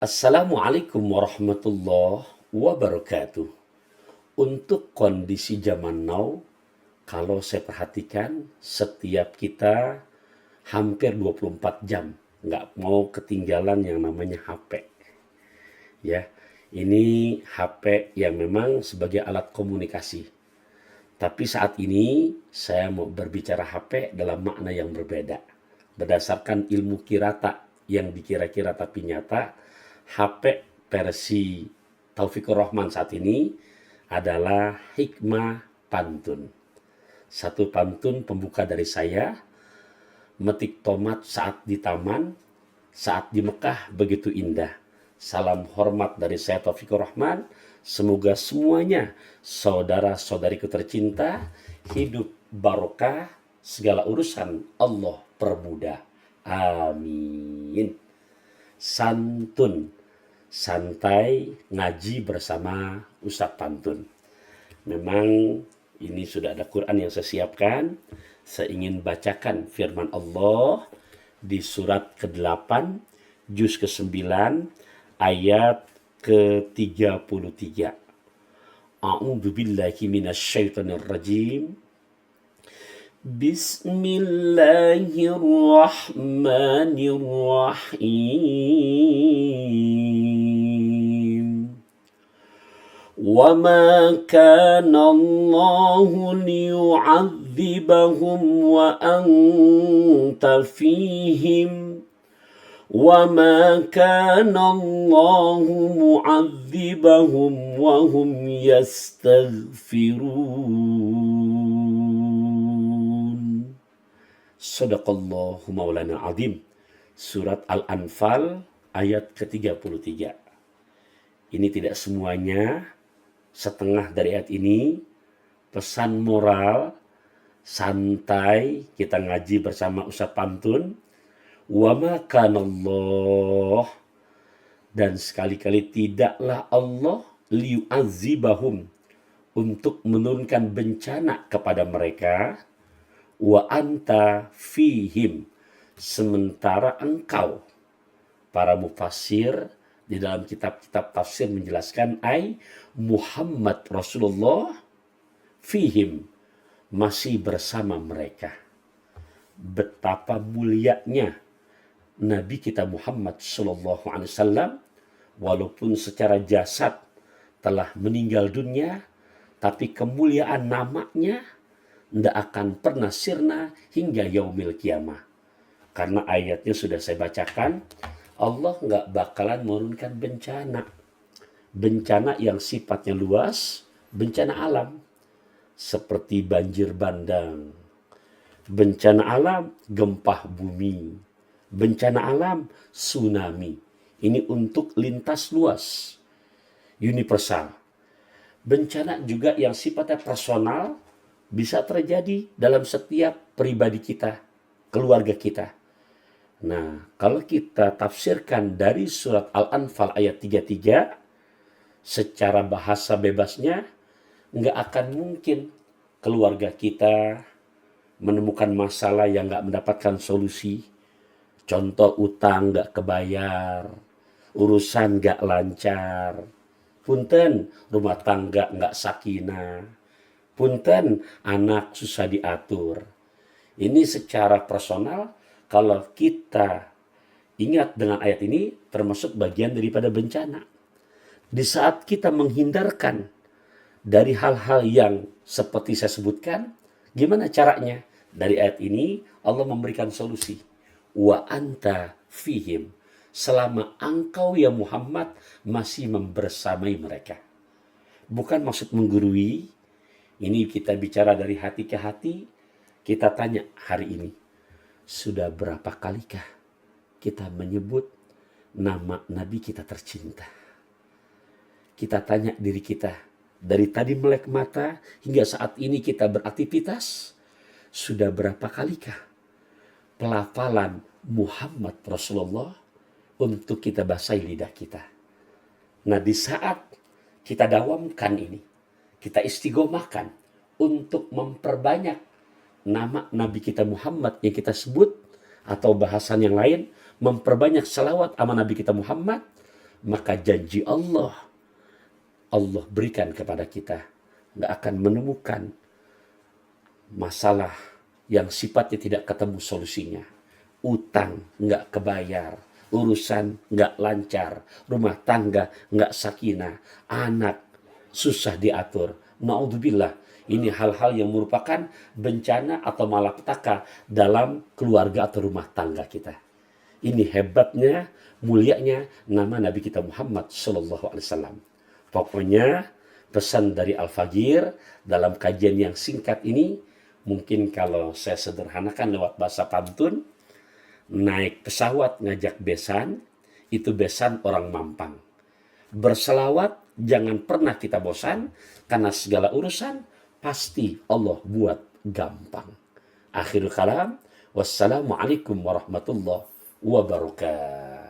Assalamualaikum warahmatullahi wabarakatuh. Untuk kondisi zaman now, kalau saya perhatikan setiap kita hampir 24 jam nggak mau ketinggalan yang namanya HP. Ya, ini HP yang memang sebagai alat komunikasi. Tapi saat ini saya mau berbicara HP dalam makna yang berbeda. Berdasarkan ilmu kirata yang dikira-kira tapi nyata, HP versi Taufikur Rahman saat ini adalah hikmah pantun. Satu pantun pembuka dari saya, metik tomat saat di taman, saat di Mekah begitu indah. Salam hormat dari saya Taufikur Rahman. Semoga semuanya saudara-saudariku tercinta hidup barokah, segala urusan Allah permudah. Amin. Santun, santai ngaji bersama Ustadz Pantun. Memang ini sudah ada Quran yang saya siapkan. Saya ingin bacakan firman Allah di surat ke-8, juz ke-9, ayat ke-33. A'udzu billahi minasyaitonir rajim. Bismillahirrahmanirrahim. وَمَا كَانَ اللَّهُ لِيُعَذِّبَهُمْ وَأَنْتَ فِيهِمْ وَمَا كَانَ اللَّهُ مُعَذِّبَهُمْ وَهُمْ يَسْتَغْفِرُونَ. Sadaqallahu maulana azim. Surat Al-Anfal ayat ke-33. Ini tidak semuanya, setengah dari ayat ini pesan moral, santai, kita ngaji bersama Ustadz Pantun. Wa ma kanallah, dan sekali-kali tidaklah Allah liyu'adzibahum, untuk menurunkan bencana kepada mereka, wa anta fihim, sementara engkau. Para mufassir di dalam kitab-kitab tafsir menjelaskan Muhammad Rasulullah fihim, masih bersama mereka. Betapa mulianya Nabi kita Muhammad sallallahu alaihi wasallam, walaupun secara jasad telah meninggal dunia, tapi kemuliaan namanya tidak akan pernah sirna hingga yaumil kiamah. Karena ayatnya sudah saya bacakan, Allah nggak bakalan menurunkan bencana. Bencana yang sifatnya luas, bencana alam. Seperti banjir bandang, bencana alam gempa bumi, bencana alam tsunami. Ini untuk lintas luas, universal. Bencana juga yang sifatnya personal, bisa terjadi dalam setiap pribadi kita, keluarga kita. Nah, kalau kita tafsirkan dari surat Al-Anfal ayat 33, secara bahasa bebasnya, nggak akan mungkin keluarga kita menemukan masalah yang nggak mendapatkan solusi. Contoh, utang nggak kebayar, urusan nggak lancar, punten rumah tangga nggak sakinah, punten anak susah diatur. Ini secara personal, kalau kita ingat dengan ayat ini, termasuk bagian daripada bencana. Di saat kita menghindarkan dari hal-hal yang seperti saya sebutkan, gimana caranya? Dari ayat ini Allah memberikan solusi. Wa anta fihim, selama engkau ya Muhammad masih membersamai mereka. Bukan maksud menggurui, ini kita bicara dari hati ke hati. Kita tanya hari ini, sudah berapa kalikah kita menyebut nama Nabi kita tercinta? Kita tanya diri kita, dari tadi melek mata hingga saat ini kita beraktivitas, sudah berapa kalikah pelafalan Muhammad Rasulullah untuk kita basahi lidah kita? Nah, di saat kita dawamkan ini, kita istighomahkan untuk memperbanyak nama Nabi kita Muhammad yang kita sebut, atau bahasan yang lain, memperbanyak salawat sama Nabi kita Muhammad, maka janji Allah berikan kepada kita, nggak akan menemukan masalah yang sifatnya tidak ketemu solusinya. Utang nggak kebayar, urusan nggak lancar, rumah tangga nggak sakinah, anak susah diatur. Naudzubillah, ini hal-hal yang merupakan bencana atau malapetaka dalam keluarga atau rumah tangga kita. Ini hebatnya, mulianya nama Nabi kita Muhammad Sallallahu Alaihi Wasallam. Pokoknya pesan dari Al-Fagir dalam kajian yang singkat ini, mungkin kalau saya sederhanakan lewat bahasa pantun, naik pesawat ngajak besan, itu besan orang mampang. Berselawat jangan pernah kita bosan, karena segala urusan pasti Allah buat gampang. Akhirul kalam, wassalamualaikum warahmatullahi wabarakatuh.